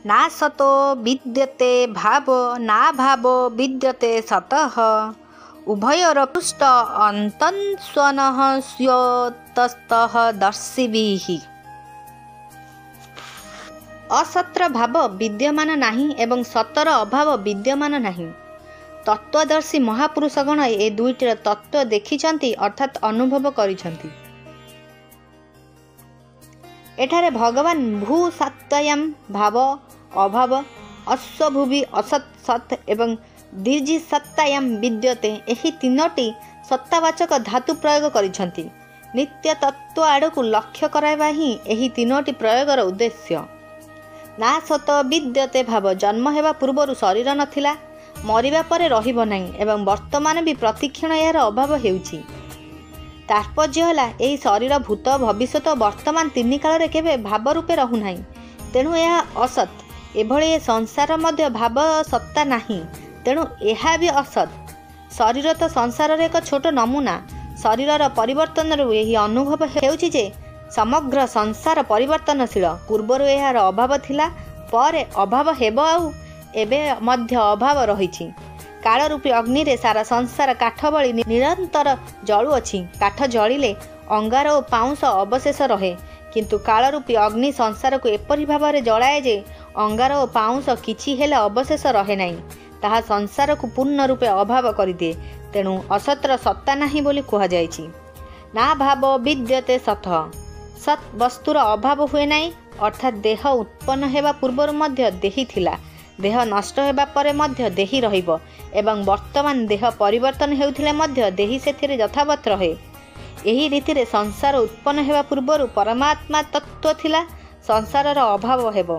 ନା ସतो ବିଦ୍ୟତେ ଭାବ ନା ଭାବ ବିଦ୍ୟତେ ସତଃ ଉଭୟର ପୃଷ୍ଟ ଅନ୍ତଃସ୍ୱନଃ ସ୍ୱତସ୍ତଃ ଦର୍ଶିଭିଃ। ଅସତ୍ର ଭାବ ବିଦ୍ୟମାନ ନାହିଁ ଏବଂ ସତର ଅଭାବ ବିଦ୍ୟମାନ ନାହିଁ। ତତ୍ତ୍ୱଦର୍ଶୀ ମହାପୁରୁଷଗଣ ଏ ଦୁଇଟିର ତତ୍ତ୍ୱ ଦେଖିଛନ୍ତି ଅର୍ଥାତ୍ ଅନୁଭବ କରିଛନ୍ତି। ଏଠାରେ ଭଗବାନ ଭୂ ସତ୍ତାୟାମ୍ ଭାବ ଅଭାବ, ଅଶ୍ୱଭୁବି ଅସତ୍ ସତ୍ ଏବଂ ଦୀର୍ଘି ସତ୍ତାୟାମ୍ ବିଦ୍ୟତେ ଏହି ତିନୋଟି ସତ୍ତାବାଚକ ଧାତୁ ପ୍ରୟୋଗ କରିଛନ୍ତି। ନିତ୍ୟ ତତ୍ତ୍ୱ ଆଡ଼କୁ ଲକ୍ଷ୍ୟ କରାଇବା ହିଁ ଏହି ତିନୋଟି ପ୍ରୟୋଗର ଉଦ୍ଦେଶ୍ୟ। ନା ସତ ବିଦ୍ୟତେ ଭାବ ଜନ୍ମ ହେବା ପୂର୍ବରୁ ଶରୀର ନଥିଲା, ମରିବା ପରେ ରହିବ ନାହିଁ ଏବଂ ବର୍ତ୍ତମାନ ବି ପ୍ରତିକ୍ଷଣ ଏହାର ଅଭାବ ହେଉଛି। ତାତ୍ପର୍ଯ୍ୟ ହେଲା ଏହି ଶରୀର ଭୂତ ଭବିଷ୍ୟତ ବର୍ତ୍ତମାନ ତିନି କାଳରେ କେବେ ଭାବ ରୂପେ ରହୁନାହିଁ, ତେଣୁ ଏହା ଅସତ୍। ଏଭଳି ଏ ସଂସାର ମଧ୍ୟ ଭାବ ସତ୍ତା ନାହିଁ, ତେଣୁ ଏହା ବି ଅସତ୍। ଶରୀର ତ ସଂସାରର ଏକ ଛୋଟ ନମୁନା। ଶରୀରର ପରିବର୍ତ୍ତନରୁ ଏହି ଅନୁଭବ ହେଉଛି ଯେ ସମଗ୍ର ସଂସାର ପରିବର୍ତ୍ତନଶୀଳ। ପୂର୍ବରୁ ଏହାର ଅଭାବ ଥିଲା, ପରେ ଅଭାବ ହେବ, ଆଉ ଏବେ ମଧ୍ୟ ଅଭାବ ରହିଛି। କାଳରୂପୀ ଅଗ୍ନିରେ ସାରା ସଂସାର କାଠ ଭଳି ନିରନ୍ତର ଜଳୁଅଛି। କାଠ ଜଳିଲେ ଅଙ୍ଗାର ଓ ପାଉଁଶ ଅବଶେଷ ରହେ, କିନ୍ତୁ କାଳରୂପୀ ଅଗ୍ନି ସଂସାରକୁ ଏପରି ଭାବରେ ଜଳାଏ ଯେ ଅଙ୍ଗାର ଓ ପାଉଁଶ କିଛି ହେଲେ ଅବଶେଷ ରହେ ନାହିଁ। ତାହା ସଂସାରକୁ ପୂର୍ଣ୍ଣ ରୂପେ ଅଭାବ କରିଦିଏ। ତେଣୁ ଅସତ୍ର ସତ୍ତା ନାହିଁ ବୋଲି କୁହାଯାଇଛି। ନା ଭାବ ବିଦ୍ୟତେ ସତଃ ସତ୍ ବସ୍ତୁର ଅଭାବ ହୁଏ ନାହିଁ, ଅର୍ଥାତ୍ ଦେହ ଉତ୍ପନ୍ନ ହେବା ପୂର୍ବରୁ ମଧ୍ୟ ଦେହି ଥିଲା, ଦେହ ନଷ୍ଟ ହେବା ପରେ ମଧ୍ୟ ଦେହି ରହିବ ଏବଂ ବର୍ତ୍ତମାନ ଦେହ ପରିବର୍ତ୍ତନ ହେଉଥିଲେ ମଧ୍ୟ ଦେହି ସେଥିରେ ଯଥାବତ୍ ରହେ। ଏହି ରୀତିରେ ସଂସାର ଉତ୍ପନ୍ନ ହେବା ପୂର୍ବରୁ ପରମାତ୍ମା ତତ୍ତ୍ୱ ଥିଲା, ସଂସାରର ଅଭାବ ହେବ,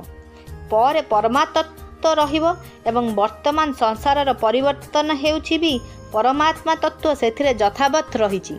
ପରେ ପରମାତତ୍ତ୍ୱ ରହିବ ଏବଂ ବର୍ତ୍ତମାନ ସଂସାରର ପରିବର୍ତ୍ତନ ହେଉଛି ବି ପରମାତ୍ମା ତତ୍ତ୍ୱ ସେଥିରେ ଯଥାବତ୍ ରହିଛି।